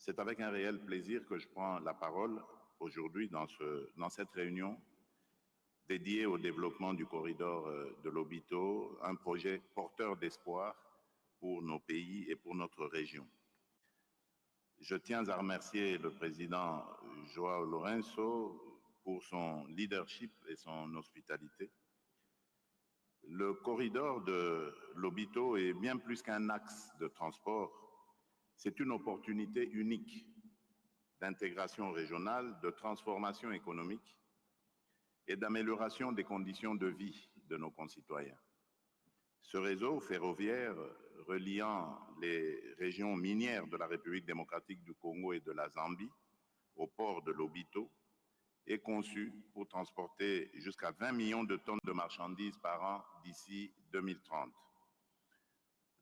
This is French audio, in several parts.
C'est avec un réel plaisir que je prends la parole aujourd'hui dans cette réunion dédiée au développement du corridor de Lobito, un projet porteur d'espoir pour nos pays et pour notre région. Je tiens à remercier le président João Lourenço pour son leadership et son hospitalité. Le corridor de Lobito est bien plus qu'un axe de transport, c'est une opportunité unique d'intégration régionale, de transformation économique et d'amélioration des conditions de vie de nos concitoyens. Ce réseau ferroviaire reliant les régions minières de la République démocratique du Congo et de la Zambie au port de Lobito est conçu pour transporter jusqu'à 20 millions de tonnes de marchandises par an d'ici 2030.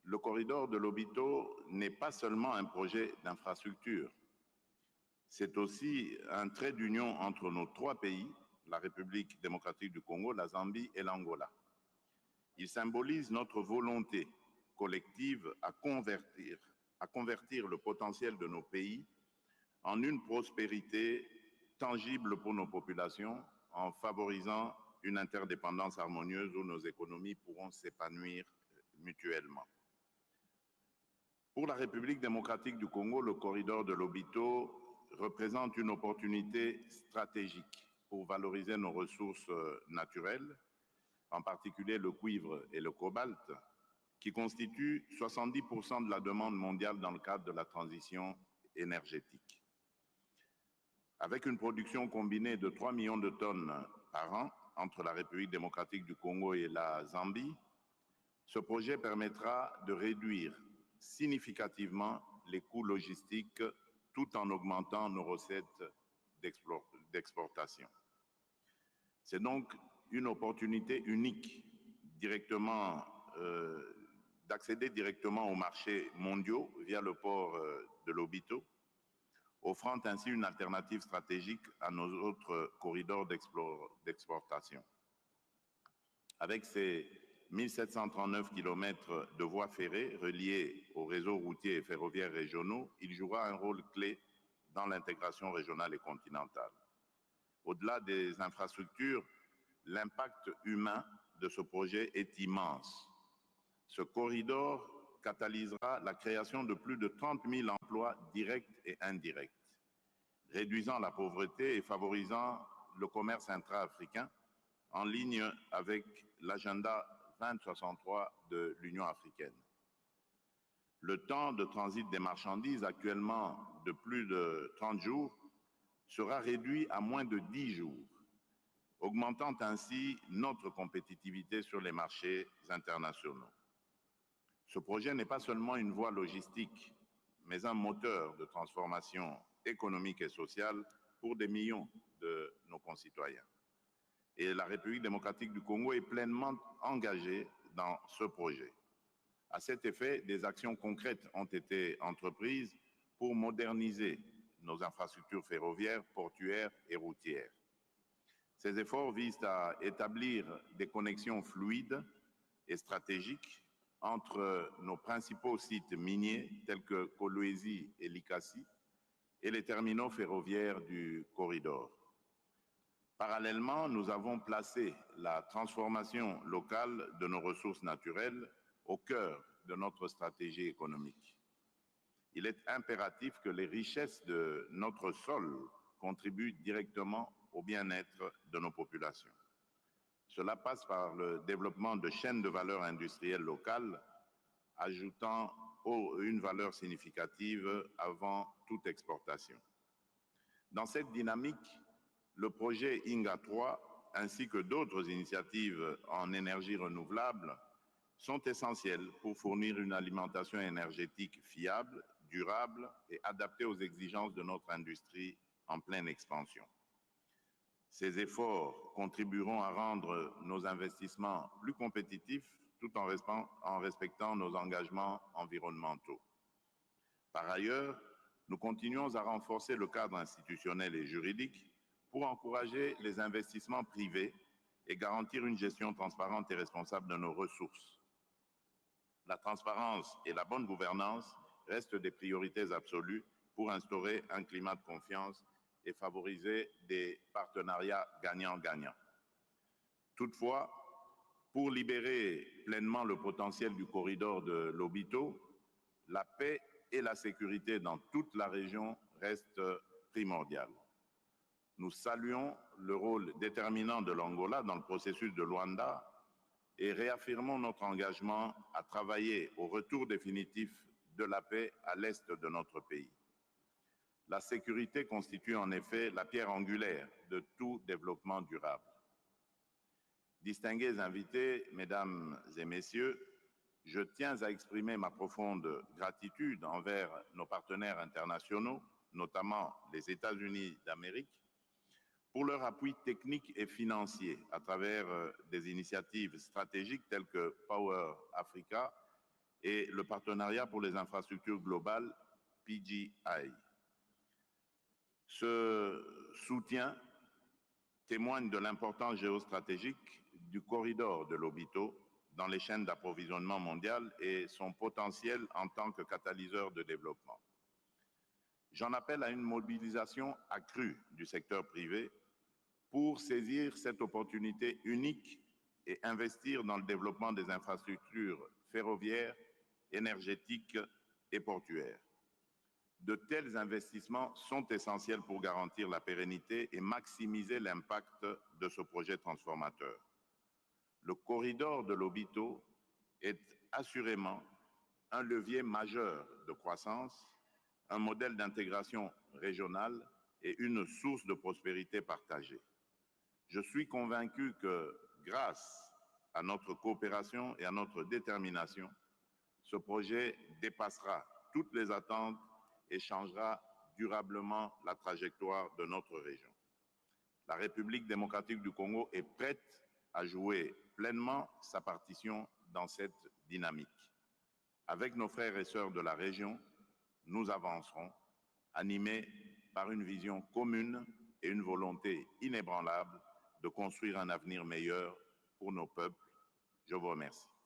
Le corridor de Lobito n'est pas seulement un projet d'infrastructure, c'est aussi un trait d'union entre nos trois pays, la République démocratique du Congo, la Zambie et l'Angola. Il symbolise notre volonté collective à convertir le potentiel de nos pays en une prospérité tangible pour nos populations, en favorisant une interdépendance harmonieuse où nos économies pourront s'épanouir mutuellement. Pour la République démocratique du Congo, le corridor de Lobito représente une opportunité stratégique pour valoriser nos ressources naturelles, en particulier le cuivre et le cobalt, qui constituent 70% de la demande mondiale dans le cadre de la transition énergétique. Avec une production combinée de 3 millions de tonnes par an entre la République démocratique du Congo et la Zambie, ce projet permettra de réduire significativement les coûts logistiques tout en augmentant nos recettes d'exportation. C'est donc une opportunité unique d'accéder directement aux marchés mondiaux via le port de Lobito, offrant ainsi une alternative stratégique à nos autres corridors d'exportation. Avec ces 1739 km de voies ferrées reliées aux réseaux routiers et ferroviaires régionaux, il jouera un rôle clé dans l'intégration régionale et continentale. Au-delà des infrastructures, l'impact humain de ce projet est immense. Ce corridor catalysera la création de plus de 30 000 emplois directs et indirects, réduisant la pauvreté et favorisant le commerce intra-africain en ligne avec l'agenda 2063 de l'Union africaine. Le temps de transit des marchandises, actuellement de plus de 30 jours, sera réduit à moins de 10 jours, augmentant ainsi notre compétitivité sur les marchés internationaux. Ce projet n'est pas seulement une voie logistique, mais un moteur de transformation économique et sociale pour des millions de nos concitoyens. Et la République démocratique du Congo est pleinement engagée dans ce projet. À cet effet, des actions concrètes ont été entreprises pour moderniser nos infrastructures ferroviaires, portuaires et routières. Ces efforts visent à établir des connexions fluides et stratégiques entre nos principaux sites miniers tels que Kolwezi et Likasi et les terminaux ferroviaires du corridor. Parallèlement, nous avons placé la transformation locale de nos ressources naturelles au cœur de notre stratégie économique. Il est impératif que les richesses de notre sol contribuent directement au bien-être de nos populations. Cela passe par le développement de chaînes de valeur industrielles locales, ajoutant une valeur significative avant toute exportation. Dans cette dynamique, le projet INGA 3 ainsi que d'autres initiatives en énergie renouvelable sont essentielles pour fournir une alimentation énergétique fiable, durable et adaptée aux exigences de notre industrie en pleine expansion. Ces efforts contribueront à rendre nos investissements plus compétitifs tout en respectant nos engagements environnementaux. Par ailleurs, nous continuons à renforcer le cadre institutionnel et juridique pour encourager les investissements privés et garantir une gestion transparente et responsable de nos ressources. La transparence et la bonne gouvernance restent des priorités absolues pour instaurer un climat de confiance et favoriser des partenariats gagnant-gagnant. Toutefois, pour libérer pleinement le potentiel du corridor de Lobito, la paix et la sécurité dans toute la région restent primordiales. Nous saluons le rôle déterminant de l'Angola dans le processus de Luanda et réaffirmons notre engagement à travailler au retour définitif de la paix à l'est de notre pays. La sécurité constitue en effet la pierre angulaire de tout développement durable. Distingués invités, mesdames et messieurs, je tiens à exprimer ma profonde gratitude envers nos partenaires internationaux, notamment les États-Unis d'Amérique, pour leur appui technique et financier à travers des initiatives stratégiques telles que Power Africa et le partenariat pour les infrastructures globales, PGI. Ce soutien témoigne de l'importance géostratégique du corridor de Lobito dans les chaînes d'approvisionnement mondiales et son potentiel en tant que catalyseur de développement. J'en appelle à une mobilisation accrue du secteur privé pour saisir cette opportunité unique et investir dans le développement des infrastructures ferroviaires, énergétiques et portuaires. De tels investissements sont essentiels pour garantir la pérennité et maximiser l'impact de ce projet transformateur. Le corridor de Lobito est assurément un levier majeur de croissance, un modèle d'intégration régionale et une source de prospérité partagée. Je suis convaincu que, grâce à notre coopération et à notre détermination, ce projet dépassera toutes les attentes et changera durablement la trajectoire de notre région. La République démocratique du Congo est prête à jouer pleinement sa partition dans cette dynamique. Avec nos frères et sœurs de la région, nous avancerons, animés par une vision commune et une volonté inébranlable de construire un avenir meilleur pour nos peuples. Je vous remercie.